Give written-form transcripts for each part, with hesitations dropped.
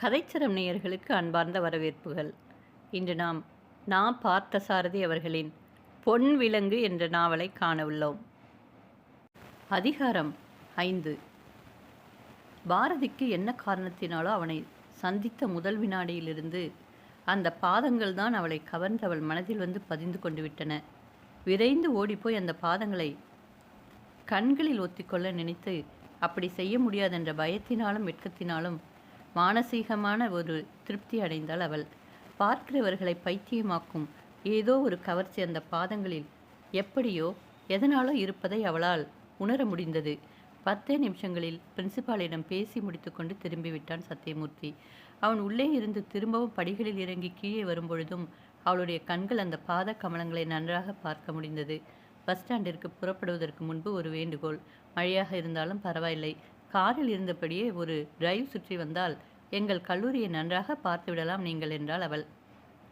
கதைச்சரம் நேயர்களுக்கு அன்பார்ந்த வரவேற்புகள். இன்று நாம் பார்த்தசாரதி அவர்களின் பொன் விலங்கு என்ற நாவலை காணவுள்ளோம். அதிகாரம் 5. பாரதிக்கு என்ன காரணத்தினாலோ அவனை சந்தித்த முதல் வினாடியிலிருந்து அந்த பாதங்கள் தான் அவளை கவர்ந்து அவள் மனதில் வந்து பதிந்து கொண்டு விட்டன. விரைந்து ஓடிப்போய் அந்த பாதங்களை கண்களில் ஒத்திக்கொள்ள நினைத்து அப்படி செய்ய முடியாதென்ற பயத்தினாலும் வெட்கத்தினாலும் மானசீகமான ஒரு திருப்தி அடைந்தாள் அவள். பார்க்கிறவர்களை பைத்தியமாக்கும் ஏதோ ஒரு கவர்ச்சி அந்த பாதங்களில் எப்படியோ எதனாலோ இருப்பதை அவளால் உணர முடிந்தது. 10 நிமிஷங்களில் பிரின்சிபாலிடம் பேசி முடித்துக்கொண்டு திரும்பிவிட்டான் சத்தியமூர்த்தி. அவன் உள்ளே இருந்து திரும்பவும் படிகளில் இறங்கி கீழே வரும்பொழுதும் அவளுடைய கண்கள் அந்த பாத கமலங்களை நன்றாக பார்க்க முடிந்தது. பஸ் ஸ்டாண்டிற்கு புறப்படுவதற்கு முன்பு ஒரு வேண்டுகோள். மழையாக இருந்தாலும் பரவாயில்லை, காரில் இருந்தபடியே ஒரு டிரைவ் சுற்றி வந்தால் எங்கள் கல்லூரியை நன்றாக பார்த்துவிடலாம் நீங்கள் என்றாள் அவள்.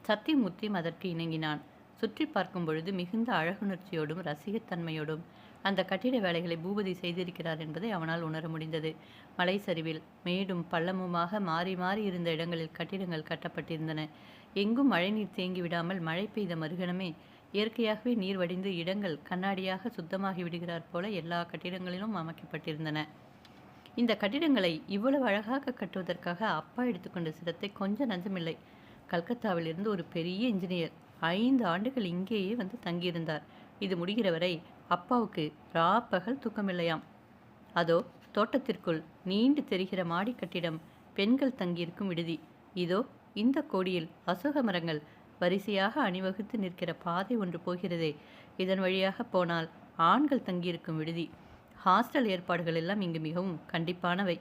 சத்தியமூர்த்தியும் அதற்கு இணங்கினான். சுற்றி பார்க்கும் பொழுது மிகுந்த அழகுணர்ச்சியோடும் ரசிகத்தன்மையோடும் அந்த கட்டிட வேலைகளை பூபதி செய்திருக்கிறார் என்பதை அவனால் உணர முடிந்தது. மலை சரிவில் மேடும் பள்ளமுமாக மாறி மாறி இருந்த இடங்களில் கட்டிடங்கள் கட்டப்பட்டிருந்தன. எங்கும் மழைநீர் தேங்கி விடாமல் மழை பெய்த மறுகணமே இயற்கையாகவே நீர் வடிந்து இடங்கள் கண்ணாடியாக சுத்தமாகி விடுகிறார் போல எல்லா கட்டிடங்களிலும் அமைக்கப்பட்டிருந்தன. இந்த கட்டிடங்களை இவ்வளவு அழகாக கட்டுவதற்காக அப்பா எடுத்துக்கொண்ட சிரத்தை கொஞ்சம் நஞ்சமில்லை. கல்கத்தாவில் இருந்து ஒரு பெரிய இன்ஜினியர் 5 ஆண்டுகள் இங்கேயே வந்து தங்கியிருந்தார். இது முடிகிற வரை அப்பாவுக்கு ராப்பகல் தூக்கமில்லையாம். அதோ தோட்டத்திற்குள் நீண்டு தெரிகிற மாடி கட்டிடம் பெண்கள் தங்கியிருக்கும் விடுதி. இதோ இந்த கோடியில் அசோக மரங்கள் வரிசையாக அணிவகுத்து நிற்கிற பாதை ஒன்று போகிறதே, இதன் வழியாக போனால் ஆண்கள் தங்கியிருக்கும் விடுதி. ஹாஸ்டல் ஏற்பாடுகள் எல்லாம் இங்கு மிகவும் கண்டிப்பானவை.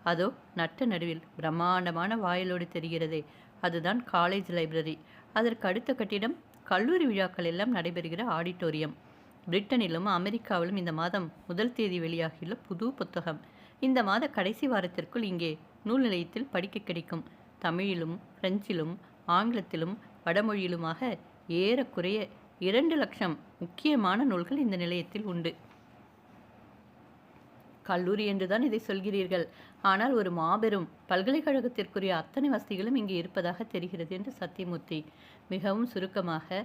அதோ நட்ட நடுவில் பிரம்மாண்டமான வாயிலோடு தெரிகிறதே, அதுதான் காலேஜ் லைப்ரரி. அதற்கு அடுத்த கட்டிடம் கல்லூரி விழாக்கள் எல்லாம் நடைபெறுகிற ஆடிட்டோரியம். பிரிட்டனிலும் அமெரிக்காவிலும் இந்த மாதம் 1 தேதி வெளியாகியுள்ள புது புத்தகம் இந்த மாத கடைசி வாரத்திற்குள் இங்கே நூல் நிலையத்தில் படிக்க கிடைக்கும். தமிழிலும் பிரெஞ்சிலும் ஆங்கிலத்திலும் வடமொழியிலுமாக ஏறக்குறைய 2 லட்சம் முக்கியமான நூல்கள் இந்த நிலையத்தில் உண்டு. கல்லூரி என்றுதான் இதை சொல்கிறீர்கள், ஆனால் ஒரு மாபெரும் பல்கலைக்கழகத்திற்குரிய அத்தனை வசதிகளும் இங்கே இருப்பதாக தெரிகிறது என்று சத்தியமூர்த்தி மிகவும் சுருக்கமாக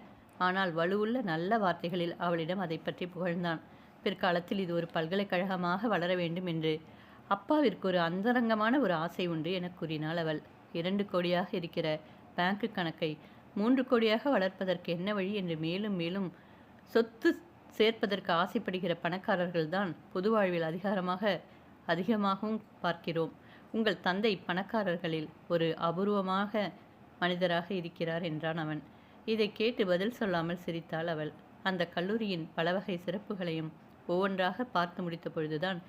ஆனால் வலுவுள்ள நல்ல வார்த்தைகளில் அவளிடம் அதை பற்றி புகழ்ந்தான். பிற்காலத்தில் இது ஒரு பல்கலைக்கழகமாக வளர வேண்டும் என்று அப்பாவிற்கு ஒரு அந்தரங்கமான ஒரு ஆசை உண்டு என கூறினாள் அவள். 2 கோடியாக இருக்கிற பேங்க் கணக்கை 3 கோடியாக வளர்ப்பதற்கு என்ன வழி என்று மேலும் மேலும் சொத்து சேர்ப்பதற்கு ஆசைப்படுகிற பணக்காரர்கள்தான் பொது வாழ்வில் அதிகமாகவும் பார்க்கிறோம். உங்கள் தந்தை பணக்காரர்களில் ஒரு அபூர்வமாக மனிதராக இருக்கிறார் என்றான் அவன். இதை கேட்டு பதில் சொல்லாமல் சிரித்தாள் அவள். அந்த கல்லூரியின் பல வகை சிறப்புகளையும் ஒவ்வொன்றாக பார்த்து முடித்த பொழுதுதான்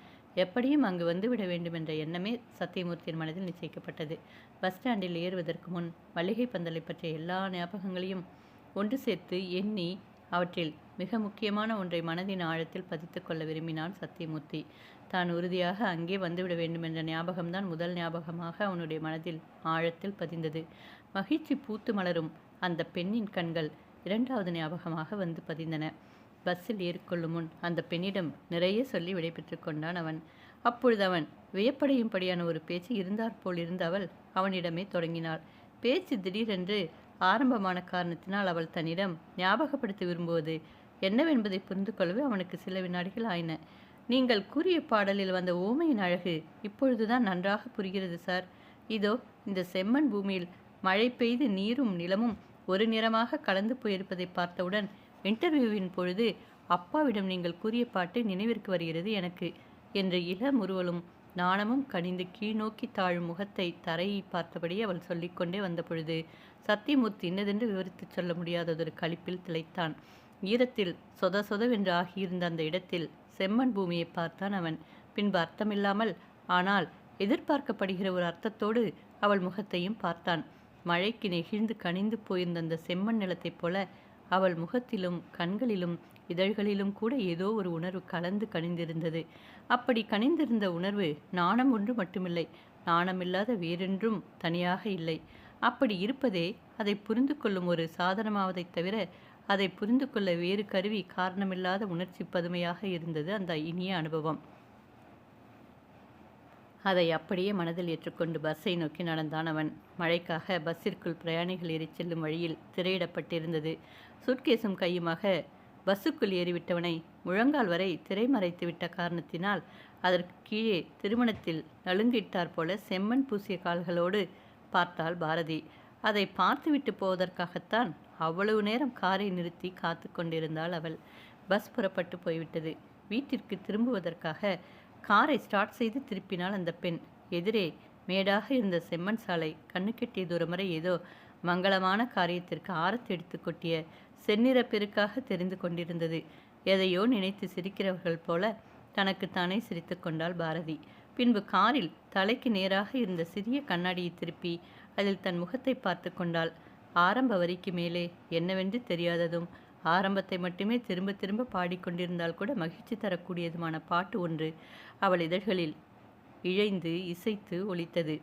எப்படியும் அங்கு வந்துவிட வேண்டும் என்ற எண்ணமே சத்தியமூர்த்தியின் மனதில் நிச்சயிக்கப்பட்டது. பஸ் ஸ்டாண்டில் ஏறுவதற்கு முன் மல்லிகை பந்தலை பற்றிய எல்லா ஞாபகங்களையும் ஒன்று சேர்த்து எண்ணி அவற்றில் மிக முக்கியமான ஒன்றை மனதின் ஆழத்தில் பதித்து கொள்ள விரும்பினான் சத்தியமூர்த்தி. தான் உறுதியாக அங்கே வந்துவிட வேண்டும் என்ற ஞாபகம்தான் முதல் ஞாபகமாக அவனுடைய மனதில் ஆழத்தில் பதிந்தது. மகிழ்ச்சி பூத்து மலரும் அந்த பெண்ணின் கண்கள் 2வது ஞாபகமாக வந்து பதிந்தன. பஸ்ஸில் ஏறிக்கொள்ளும் முன் அந்த பெண்ணிடம் நிறைய சொல்லி விடைபெற்று கொண்டான் அவன். அப்பொழுது அவன் வியப்படையும்படியான ஒரு பேச்சு இருந்தாற்போல் இருந்த அவள் அவனிடமே தொடங்கினாள். பேச்சு திடீரென்று ஆரம்பமான காரணத்தினால் அவள் தன்னிடம் ஞாபகப்படுத்த விரும்புவது என்னவென்பதை புரிந்து கொள்ளவே அவனுக்கு சில வினாடிகள் ஆயின. நீங்கள் கூறிய பாடலில் வந்த ஓமையின் அழகு இப்பொழுதுதான் நன்றாக புரிகிறது சார். இதோ இந்த செம்மண் பூமியில் மழை பெய்து நீரும் நிலமும் ஒரு நிறமாக கலந்து போயிருப்பதை பார்த்தவுடன் இன்டர்வியூவின் பொழுது அப்பாவிடம் நீங்கள் கூறிய பாட்டு நினைவிற்கு வருகிறது எனக்கு என்று முறுவலும் நாணமும் கனிந்து கீழ்நோக்கி தாழும் முகத்தை தரையை பார்த்தபடி அவள் சொல்லிக்கொண்டே வந்த பொழுது சத்தியமூர்த்தி இன்னதென்று விவரித்து சொல்ல முடியாததொரு களிப்பில் திளைத்தான். ஈரத்தில் சொதவென்று ஆகியிருந்த அந்த இடத்தில் செம்மண் பூமியை பார்த்தான் அவன். பின்பு அர்த்தமில்லாமல் ஆனால் எதிர்பார்க்கப்படுகிற ஒரு அர்த்தத்தோடு அவள் முகத்தையும் பார்த்தான். மழைக்கு நெகிழ்ந்து கனிந்து போயிருந்த அந்த செம்மண் நிலத்தைப் போல அவள் முகத்திலும் கண்களிலும் இதழ்களிலும் கூட ஏதோ ஒரு உணர்வு கலந்து கனிந்திருந்தது. அப்படி கனிந்திருந்த உணர்வு நாணம் ஒன்று மட்டுமில்லை, நாணமில்லாத வேறென்றும் தனியாக இல்லை. அப்படி இருப்பதே அதை புரிந்து கொள்ளும் ஒரு சாதனமாவதைத் தவிர அதை புரிந்து கொள்ள வேறு கருவி காரணமில்லாத உணர்ச்சி பதுமையாக இருந்தது அந்த இனிய அனுபவம். அதை அப்படியே மனதில் ஏற்றுக்கொண்டு பஸ்ஸை நோக்கி நடந்தான் அவன். மழைக்காக பஸ்ஸிற்குள் பிரயாணிகள் ஏறிச் செல்லும் வழியில் திரையிடப்பட்டிருந்தது. சூட்கேஸும் கையுமாக பஸ்ஸுக்குள் ஏறிவிட்டவனை முழங்கால் வரை திரை மறைத்து விட்ட காரணத்தினால் அதற்கு கீழே திருமணத்தில் நலுங்கிட்டார் போல செம்மண் பூசிய கால்களோடு பார்த்தாள் பாரதி. அதை பார்த்துவிட்டு போவதற்காகத்தான் அவ்வளவு நேரம் காரை நிறுத்தி காத்து கொண்டிருந்தாள் அவள். பஸ் புறப்பட்டு போய்விட்டது. வீட்டிற்கு திரும்புவதற்காக காரை ஸ்டார்ட் செய்து திருப்பினாள் அந்த பெண். எதிரே மேடாக இருந்த செம்மண் சாலை கண்ணுக்கெட்டிய தூரம் வரை ஏதோ மங்களமான காரியத்திற்கு ஆரத்தி எடுத்து கொட்டிய செந்நிற பெருக்காக தெரிந்து கொண்டிருந்தது. எதையோ நினைத்து சிரிக்கிறவர்கள் போல தனக்குத்தானே சிரித்து கொண்டாள் பாரதி. பின்பு காரில் தலைக்கு நேராக இருந்த சிறிய கண்ணாடியை திருப்பி அதில் தன் முகத்தை பார்த்து கொண்டாள். ஆரம்ப வரிக்கு மேலே என்னவென்று தெரியாததும் ஆரம்பத்தை மட்டுமே திரும்ப திரும்ப பாடிக்கொண்டிருந்தால் கூட மகிழ்ச்சி தரக்கூடியதுமான பாட்டு ஒன்று அவள் இதழ்களில் இழைந்து இசைத்து ஒலித்தது.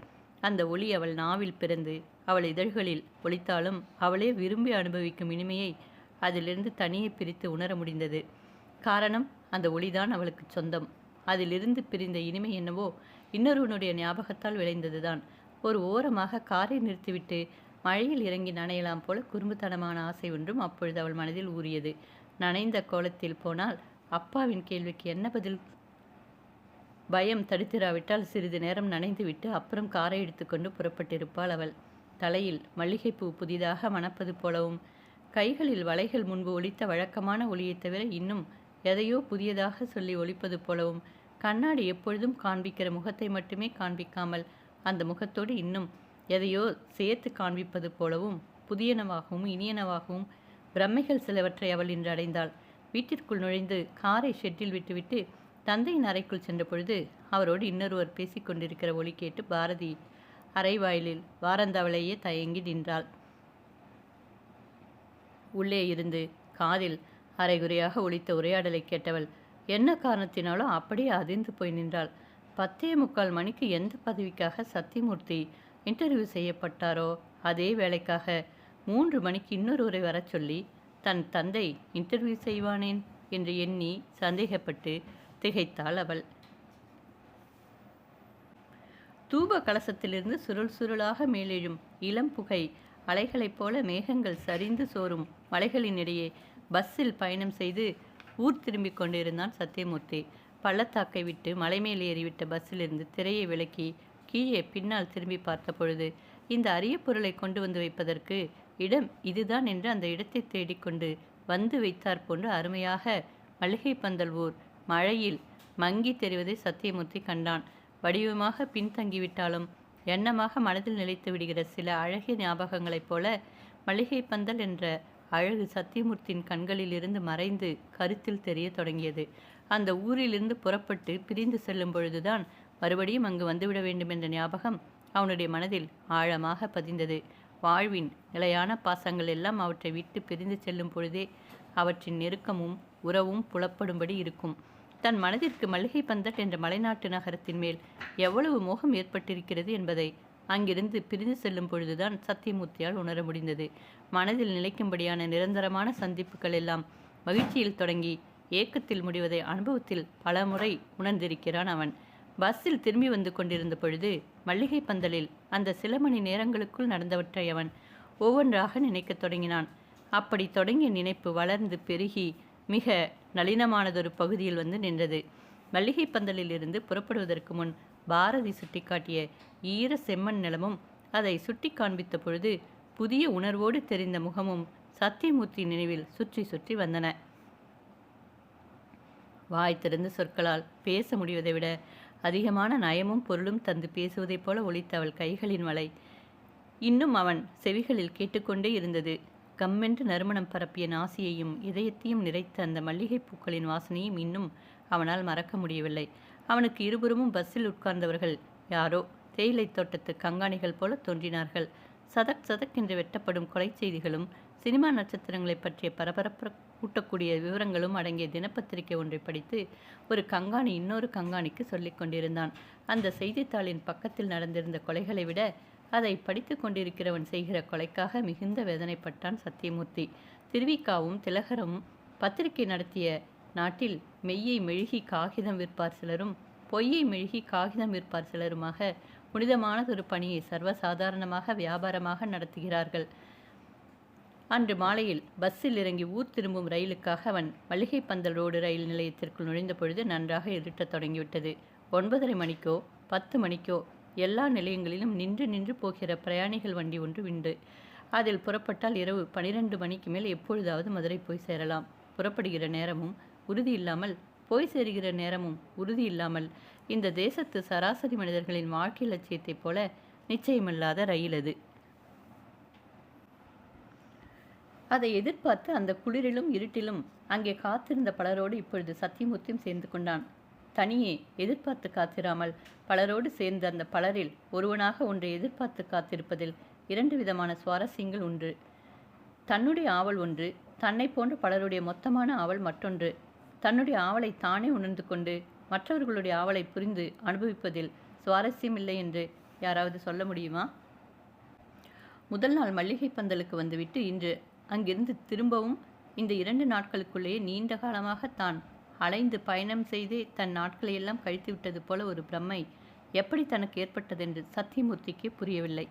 அந்த ஒலி அவள் நாவில் பிறந்து அவள் இதழ்களில் ஒலித்தாலும் அவளே விரும்பி அனுபவிக்கும் இனிமையை அதிலிருந்து தனியே பிரித்து உணர முடிந்தது. காரணம், அந்த ஒளிதான் அவளுக்கு சொந்தம். அதிலிருந்து பிரிந்த இனிமை என்னவோ இன்னொருவனுடைய ஞாபகத்தால் விளைந்ததுதான். ஒரு ஓரமாக காரை நிறுத்திவிட்டு மழையில் இறங்கி நனையலாம் போல குறும்புத்தனமான ஆசை ஒன்றும் அப்பொழுது அவள் மனதில் ஊறியது. நனைந்த கோலத்தில் போனால் அப்பாவின் கேள்விக்கு என்ன பதில்? பயம் தடுத்திராவிட்டால் சிறிது நேரம் நனைந்துவிட்டு அப்புறம் காரை எடுத்துக்கொண்டு புறப்பட்டிருப்பாள் அவள். தலையில் மல்லிகைப்பூ புதிதாக மணப்பது போலவும் கைகளில் வளைகள் முன்பு ஒலித்த வழக்கமான ஒலியைத் தவிர இன்னும் எதையோ புதியதாக சொல்லி ஒலிப்பது போலவும் கண்ணாடி எப்பொழுதும் காண்பிக்கிற முகத்தை மட்டுமே காண்பிக்காமல் அந்த முகத்தோடு இன்னும் எதையோ சேர்த்து காண்பிப்பது போலவும் புதியனவாகவும் இனியனவாகவும் பிரமைகள் சிலவற்றை அவள் இன்று அடைந்தாள். வீட்டிற்குள் நுழைந்து காரை ஷெட்டில் விட்டுவிட்டு தந்தையின் அறைக்குள் சென்ற பொழுது அவரோடு இன்னொருவர் பேசிக்கொண்டிருக்கிற ஒலி கேட்டு பாரதி அறைவாயிலில் வாரந்தாவளையே தயங்கி நின்றாள். உள்ளே இருந்து காதில் அரைகுறையாக ஒலித்த உரையாடலை கேட்டவள் என்ன காரணத்தினாலும் அப்படியே அதிர்ந்து போய் நின்றாள். 10:45 மணிக்கு எந்த பதவிக்காக சத்தியமூர்த்தி இன்டர்வியூ செய்யப்பட்டாரோ அதே வேலைக்காக 3 மணிக்கு இன்னொருவரை வர சொல்லி தன் தந்தை இன்டர்வியூ செய்வானேன் என்று எண்ணி சந்தேகப்பட்டு திகைத்தாள் அவள். தூப கலசத்திலிருந்து சுருள் சுருளாக மேலெழும் இளம் புகை அலைகளைப் போல மேகங்கள் சரிந்து சோறும் மலைகளின் இடையே பஸ்ஸில் பயணம் செய்து ஊர் திரும்பிக் கொண்டிருந்தான் சத்தியமூர்த்தி. பள்ளத்தாக்கை விட்டு மலை மேல் ஏறிவிட்ட பஸ்ஸிலிருந்து திரையை விலக்கி கீழே பின்னால் திரும்பி பார்த்த பொழுது இந்த அரிய பொருளை கொண்டு வந்து வைப்பதற்கு இடம் இதுதான் என்று அந்த இடத்தை தேடிக்கொண்டு வந்து வைத்தார் போன்று அருமையாக மல்லிகை பந்தல் ஊர் மழையில் மங்கி தெரிவதை சத்தியமூர்த்தி கண்டான். வடிவமாக பின்தங்கிவிட்டாலும் எண்ணமாக மனதில் நிலைத்து விடுகிற சில அழகிய ஞாபகங்களைப் போல மல்லிகை பந்தல் என்ற அழகு சத்தியமூர்த்தியின் கண்களில் இருந்து மறைந்து கருத்தில் தெரிய தொடங்கியது. அந்த ஊரிலிருந்து புறப்பட்டு பிரிந்து செல்லும் பொழுதுதான் மறுபடியும் அங்கு வந்துவிட வேண்டும் என்ற ஞாபகம் அவனுடைய மனதில் ஆழமாக பதிந்தது. வாழ்வின் நிலையான பாசங்கள் எல்லாம் அவற்றை விட்டு பிரிந்து செல்லும் பொழுதே அவற்றின் நெருக்கமும் உறவும் புலப்படும்படி இருக்கும். தன் மனதிற்கு மல்லிகை பந்தல் என்ற மலைநாட்டு நகரத்தின் மேல் எவ்வளவு மோகம் ஏற்பட்டிருக்கிறது என்பதை அங்கிருந்து பிரிந்து செல்லும் பொழுதுதான் சத்தியமூர்த்தியால் உணர முடிந்தது. மனதில் நிலைக்கும்படியான நிரந்தரமான சந்திப்புகள் எல்லாம் மகிழ்ச்சியில் தொடங்கி ஏக்கத்தில் முடிவதை அனுபவத்தில் பல முறை உணர்ந்திருக்கிறான் அவன். பஸ்ஸில் திரும்பி வந்து கொண்டிருந்த பொழுது மல்லிகை பந்தலில் அந்த சில மணி நேரங்களுக்குள் நடந்தவற்றை அவன் ஒவ்வொன்றாக நினைக்கத் தொடங்கினான். அப்படி தொடங்கிய நினைப்பு வளர்ந்து பெருகி மிக நளினமானதொரு பகுதியில் வந்து நின்றது. மல்லிகை பந்தலில் இருந்து புறப்படுவதற்கு முன் பாரதி சுட்டிக்காட்டிய ஈர செம்மண் நிலமும் அதை சுட்டி காண்பித்த பொழுது புதிய உணர்வோடு தெரிந்த முகமும் சத்தியமூர்த்தி நினைவில் சுற்றி சுற்றி வந்தன. வாய் திறந்து சொற்களால் பேச முடிவதை விட அதிகமான நயமும் பொருளும் தந்து பேசுவதைப் போல ஒலித்த அவள் கைகளின் வலை இன்னும் அவன் செவிகளில் கேட்டுக்கொண்டே இருந்தது. கம்மென்று நறுமணம் பரப்பிய நாசியையும் இதயத்தையும் நிறைத்த அந்த மல்லிகை பூக்களின் வாசனையும் இன்னும் அவனால் மறக்க முடியவில்லை. அவனுக்கு இருபுறமும் பஸ்ஸில் உட்கார்ந்தவர்கள் யாரோ தேயிலை தோட்டத்து கங்காணிகள் போல தோன்றினார்கள். சதக் சதக் என்று வெட்டப்படும் கொலை செய்திகளும் சினிமா நட்சத்திரங்களை பற்றிய பரபரப்பு கூட்டக்கூடிய விவரங்களும் அடங்கிய தினப்பத்திரிகை ஒன்றை படித்து ஒரு கங்காணி இன்னொரு கங்காணிக்கு சொல்லிக் கொண்டிருந்தான். அந்த செய்தித்தாளின் பக்கத்தில் நடந்திருந்த கொலைகளை விட அதை படித்து கொண்டிருக்கிறவன் செய்கிற கொலைக்காக மிகுந்த வேதனைப்பட்டான் சத்தியமூர்த்தி. திருவிக்காவும் திலகரும் பத்திரிகை நடத்திய நாட்டில் மெய்யை மெழுகி காகிதம் விற்பார் சிலரும் பொய்யை மெழுகி காகிதம் விற்பார் சிலருமாக புனிதமானதொரு பணியை சர்வசாதாரணமாக வியாபாரமாக நடத்துகிறார்கள். அன்று மாலையில் பஸ்ஸில் இறங்கி ஊர் திரும்பும் ரயிலுக்காக அவன் மல்லிகை பந்தல் ரோடு ரயில் நிலையத்திற்குள் நுழைந்த பொழுது நன்றாக இருட்டத் தொடங்கிவிட்டது. 9:30 மணிக்கோ 10 மணிக்கோ எல்லா நிலையங்களிலும் நின்று நின்று போகிற பிரயாணிகள் வண்டி ஒன்று உண்டு. அதில் புறப்பட்டால் இரவு 12 மணிக்கு மேல் எப்பொழுதாவது மதுரை போய் சேரலாம். புறப்படுகிற நேரமும் உறுதி இல்லாமல், போய் சேருகிற நேரமும் உறுதி இல்லாமல், இந்த தேசத்து சராசரி மனிதர்களின் வாழ்க்கை லட்சியத்தைப் போல நிச்சயமில்லாத ரயில் அது. அதை எதிர்பார்த்து அந்த குளிரிலும் இருட்டிலும் அங்கே காத்திருந்த பலரோடு இப்பொழுது சத்தியமூர்த்தியும் சேர்ந்து கொண்டான். தனியே எதிர்பார்த்து காத்திராமல் பலரோடு சேர்ந்த அந்த பலரில் ஒருவனாக ஒன்றை எதிர்பார்த்து காத்திருப்பதில் 2 விதமான சுவாரஸ்யங்கள் உண்டு. தன்னுடைய ஆவல் ஒன்று, தன்னை போன்ற பலருடைய மொத்தமான ஆவல் மற்றொன்று. தன்னுடைய ஆவலை தானே உணர்ந்து கொண்டு மற்றவர்களுடைய ஆவலை புரிந்து அனுபவிப்பதில் சுவாரஸ்யமில்லை என்று யாராவது சொல்ல முடியுமா? முதல் நாள் மல்லிகை பந்தலுக்கு வந்துவிட்டு இன்று அங்கிருந்து திரும்பவும் இந்த 2 நாட்களுக்குள்ளேயே நீண்ட காலமாக தான் அலைந்து பயணம் செய்தே தன் நாட்களையெல்லாம் கழித்து விட்டது போல ஒரு பிரமை எப்படி தனக்கு ஏற்பட்டதென்று சத்தியமூர்த்திக்கு புரியவில்லை.